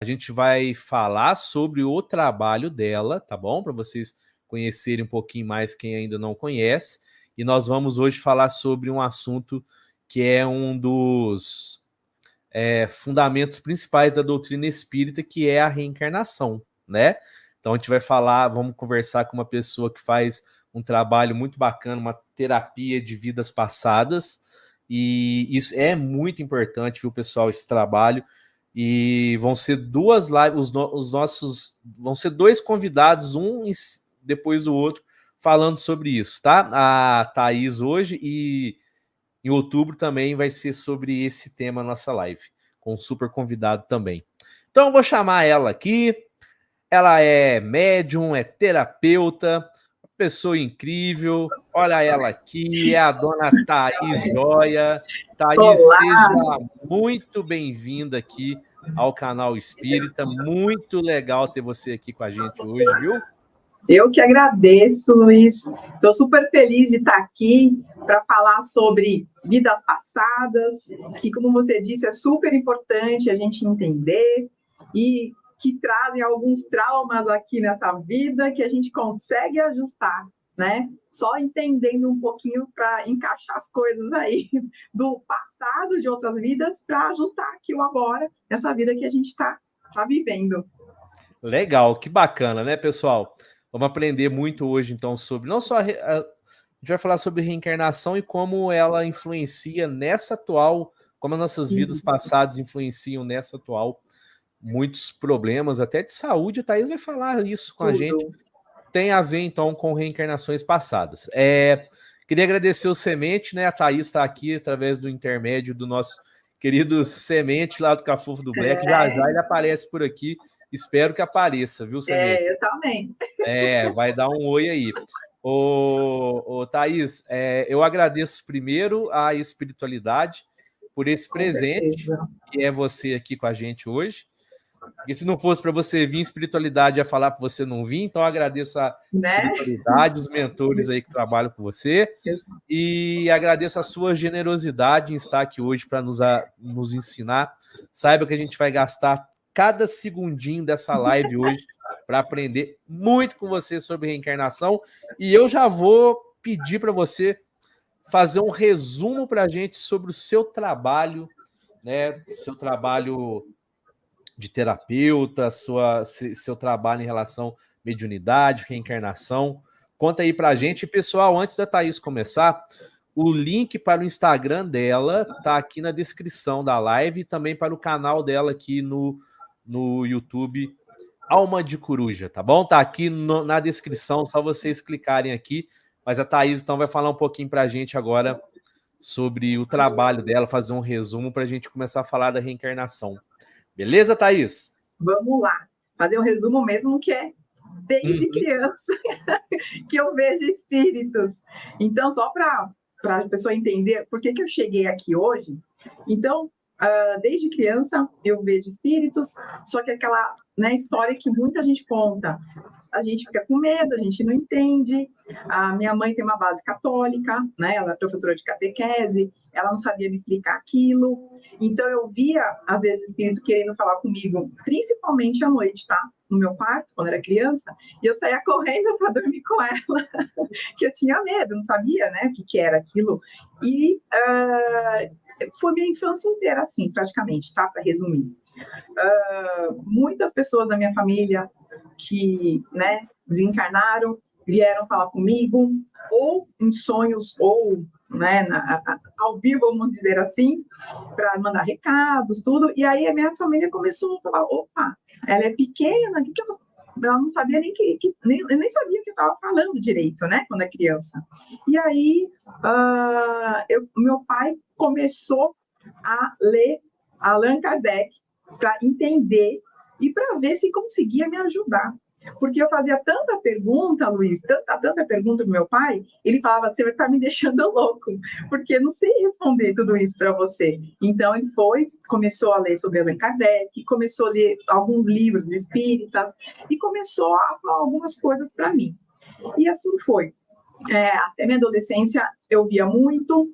gente vai falar sobre o trabalho dela, tá bom? Para vocês conhecerem um pouquinho mais quem ainda não conhece. E nós vamos hoje falar sobre um assunto que é um dos fundamentos principais da doutrina espírita, que é a reencarnação, né? Então a gente vai falar, vamos conversar com uma pessoa que faz um trabalho muito bacana, uma terapia de vidas passadas, e isso é muito importante, viu, pessoal, esse trabalho. E vão ser duas lives, vão ser dois convidados, um depois do outro, falando sobre isso, tá? A Thaís hoje, e em outubro também vai ser sobre esse tema a nossa live, com um super convidado também. Então eu vou chamar ela aqui. Ela é médium, é terapeuta, uma pessoa incrível. Olha ela aqui, é a dona Thaís Joia. Thaís, Olá. seja muito bem-vinda aqui ao canal Espírita. Muito legal ter você aqui com a gente hoje, viu? Eu que agradeço, Luiz. Estou super feliz de estar aqui para falar sobre vidas passadas, que, como você disse, é super importante a gente entender e que trazem alguns traumas aqui nessa vida que a gente consegue ajustar, né? Só entendendo um pouquinho para encaixar as coisas aí do passado, de outras vidas, para ajustar aqui o agora, essa vida que a gente está vivendo. Legal, que bacana, né, pessoal? Vamos aprender muito hoje, então, sobre não só a gente vai falar sobre reencarnação e como ela influencia nessa atual, como as nossas vidas passadas influenciam nessa atual. Muitos problemas, até de saúde, a Thaís vai falar isso com a gente. Tem a ver, então, com reencarnações passadas. Queria agradecer o Semente, né? A Thaís está aqui através do intermédio do nosso querido Semente lá do Cafofo do Black. Já ele aparece por aqui. Espero que apareça, viu, Semente? Eu também. Vai dar um oi aí. Ô Thaís, eu agradeço primeiro a espiritualidade por esse presente, que é você aqui com a gente hoje. Porque se não fosse para você vir, espiritualidade ia falar para você não vir, então eu agradeço a espiritualidade, os mentores aí que trabalham com você, e agradeço a sua generosidade em estar aqui hoje para nos ensinar. Saiba que a gente vai gastar cada segundinho dessa live hoje para aprender muito com você sobre reencarnação, e eu já vou pedir para você fazer um resumo para a gente sobre o seu trabalho, né? Seu trabalho de terapeuta, seu trabalho em relação à mediunidade, reencarnação. Conta aí pra gente. Pessoal, antes da Thaís começar, o link para o Instagram dela tá aqui na descrição da live e também para o canal dela aqui no YouTube, Alma de Coruja, tá bom? Tá aqui na descrição, só vocês clicarem aqui. Mas a Thaís, então, vai falar um pouquinho pra gente agora sobre o trabalho dela, fazer um resumo para a gente começar a falar da reencarnação. Beleza, Thaís? Vamos lá. Fazer um resumo mesmo, que é desde criança que eu vejo espíritos. Então, só para a pessoa entender por que eu cheguei aqui hoje. Então, desde criança eu vejo espíritos, só que aquela história que muita gente conta, a gente fica com medo, a gente não entende. A minha mãe tem uma base católica, né? Ela é professora de catequese, ela não sabia me explicar aquilo. Então eu via, às vezes, espíritos querendo falar comigo, principalmente à noite, tá? No meu quarto, quando era criança, e eu saía correndo para dormir com ela, que eu tinha medo, não sabia, né, o que era aquilo. E foi minha infância inteira assim, praticamente, tá? Para resumir. Muitas pessoas da minha família que, né, desencarnaram, vieram falar comigo, ou em sonhos, ou, né, ao vivo, vamos dizer assim, para mandar recados, tudo. E aí a minha família começou a falar: opa, ela é pequena, que ela não sabia nem eu nem sabia o que eu estava falando direito, né, quando é criança. E aí meu pai começou a ler Allan Kardec para entender e para ver se conseguia me ajudar. Porque eu fazia tanta pergunta, Luiz, tanta pergunta pro meu pai, ele falava: você vai estar me deixando louco, porque eu não sei responder tudo isso para você. Então ele começou a ler sobre Allan Kardec, começou a ler alguns livros espíritas e começou a falar algumas coisas para mim. E assim foi. Até minha adolescência eu via muito,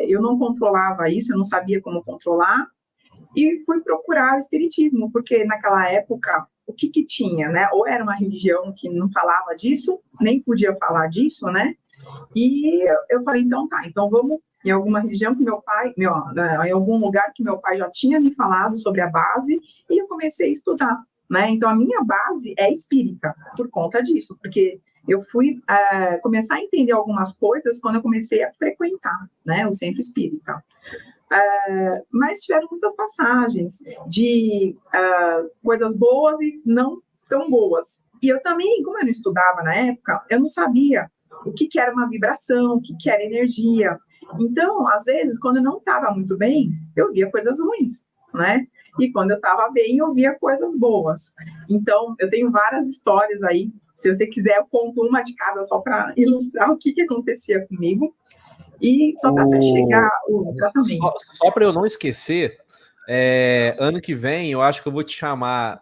eu não controlava isso, eu não sabia como controlar. e fui procurar o espiritismo, porque naquela época, o que tinha, né? Ou era uma religião que não falava disso, nem podia falar disso, né? E eu falei, então tá, então vamos em alguma religião que meu pai, em algum lugar que meu pai já tinha me falado sobre a base, e eu comecei a estudar, né? Então a minha base é espírita, por conta disso, porque eu fui começar a entender algumas coisas quando eu comecei a frequentar, né, o centro espírita. Mas tiveram muitas passagens de coisas boas e não tão boas. E eu também, como eu não estudava na época, eu não sabia o que era uma vibração, o que era energia. Então, às vezes, quando eu não estava muito bem, eu via coisas ruins, né? E quando eu estava bem, eu via coisas boas. Então, eu tenho várias histórias aí. Se você quiser, eu conto uma de cada só para ilustrar o que acontecia comigo. E só para até chegar o tratamento. Só para eu não esquecer, ano que vem eu acho que eu vou te chamar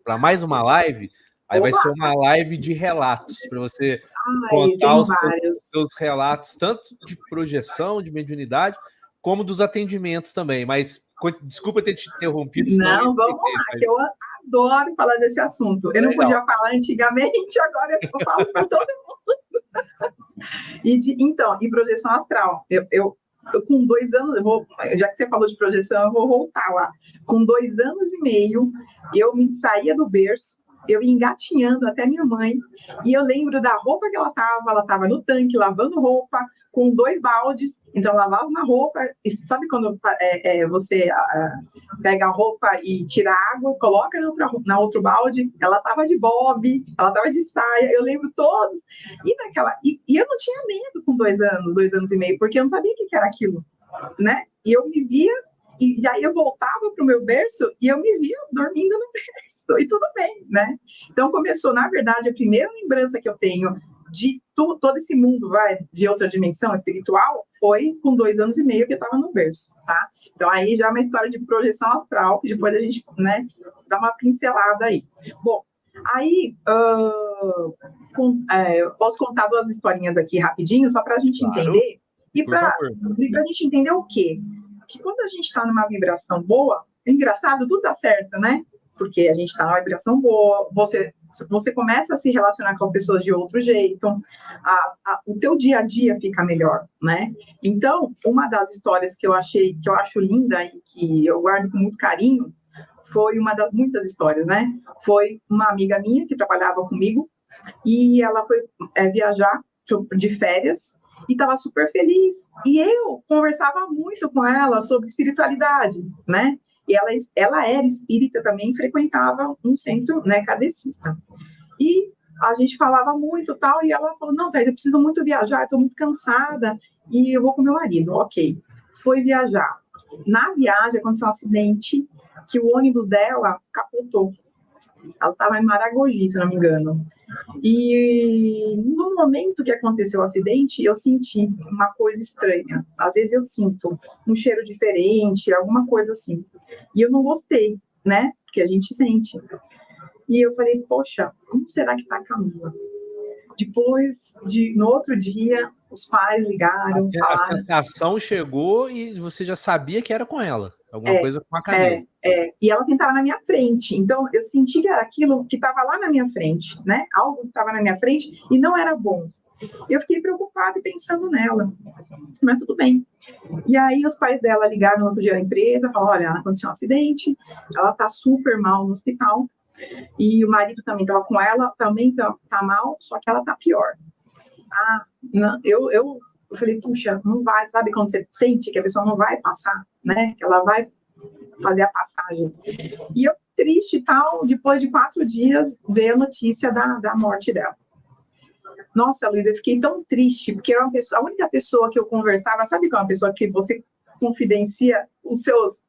para mais uma live. Aí vai ser uma live de relatos, para você contar os seus relatos, tanto de projeção, de mediunidade, como dos atendimentos também. Mas desculpa ter te interrompido. Não, vamos lá, que eu adoro falar desse assunto. Eu não podia falar antigamente, agora eu falo para todo mundo. E projeção astral. Eu com 2 anos, já que você falou de projeção, eu vou voltar lá. Com 2 anos e meio, eu me saía do berço, eu ia engatinhando até minha mãe, e eu lembro da roupa que ela estava no tanque, lavando roupa, com 2 baldes, então ela lavava uma roupa, e sabe quando você pega a roupa e tira a água, coloca na outro balde, ela estava de bob, ela estava de saia, eu lembro todos, e eu não tinha medo com 2 anos, 2 anos e meio, porque eu não sabia o que era aquilo, né? E eu me via, e aí eu voltava para o meu berço, e eu me via dormindo no berço, e tudo bem, né? Então começou, na verdade, a primeira lembrança que eu tenho de todo esse mundo de outra dimensão espiritual foi com 2 anos e meio que eu estava no berço, tá? Então aí já é uma história de projeção astral, que depois a gente, né, dá uma pincelada aí. Bom, aí posso contar 2 historinhas aqui rapidinho, só para a gente entender, e para a gente entender o quê? Que quando a gente está numa vibração boa, é engraçado, tudo dá certo, né? Porque a gente está numa vibração boa, você começa a se relacionar com as pessoas de outro jeito, o teu dia a dia fica melhor, né? Então, uma das histórias que eu acho linda e que eu guardo com muito carinho, foi uma das muitas histórias, né? Foi uma amiga minha que trabalhava comigo, e ela foi viajar de férias, e estava super feliz, e eu conversava muito com ela sobre espiritualidade, né? E ela era espírita também, frequentava um centro, né, kardecista. E a gente falava muito tal, e ela falou, não, Thais, eu preciso muito viajar, estou muito cansada, e eu vou com meu marido. Ok, foi viajar. Na viagem aconteceu um acidente, que o ônibus dela capotou. Ela estava em Maragogi, se não me engano. E no momento que aconteceu o acidente, eu senti uma coisa estranha. Às vezes eu sinto um cheiro diferente, alguma coisa assim. E eu não gostei, né? Porque a gente sente. E eu falei, poxa, como será que tá a Camila? Depois, no outro dia, os pais ligaram. A sensação chegou e você já sabia que era com ela. Alguma coisa com a Camila. E ela sentava na minha frente. Então, eu senti que era aquilo que estava lá na minha frente, né? Algo que estava na minha frente e não era bom. Eu fiquei preocupada e pensando nela. Mas tudo bem. E aí, os pais dela ligaram no outro dia na empresa, falaram, olha, aconteceu um acidente, ela tá super mal no hospital, e o marido também estava com ela, também tá mal, só que ela tá pior. Não, eu falei, puxa, não vai, sabe quando você sente que a pessoa não vai passar, né? Que ela vai fazer a passagem. E eu, triste e tal, depois de 4 dias, veio a notícia da morte dela. Nossa, Luísa, eu fiquei tão triste, porque era a única pessoa que eu conversava, sabe, com uma pessoa que você confidencia os seus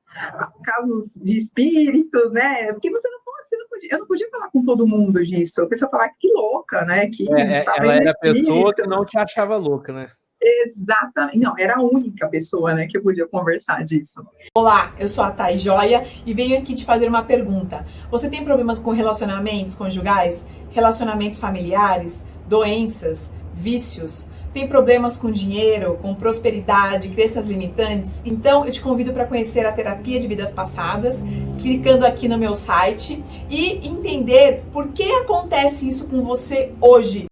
casos de espíritos, né? Porque eu não podia falar com todo mundo disso. A pessoa falava que louca, né? Que ela era a pessoa que não te achava louca, né? Exatamente. Não, era a única pessoa, né, que eu podia conversar disso. Olá, eu sou a Thais Joia e venho aqui te fazer uma pergunta. Você tem problemas com relacionamentos conjugais, relacionamentos familiares, doenças, vícios? Tem problemas com dinheiro, com prosperidade, crenças limitantes? Então eu te convido para conhecer a terapia de vidas passadas, clicando aqui no meu site e entender por que acontece isso com você hoje.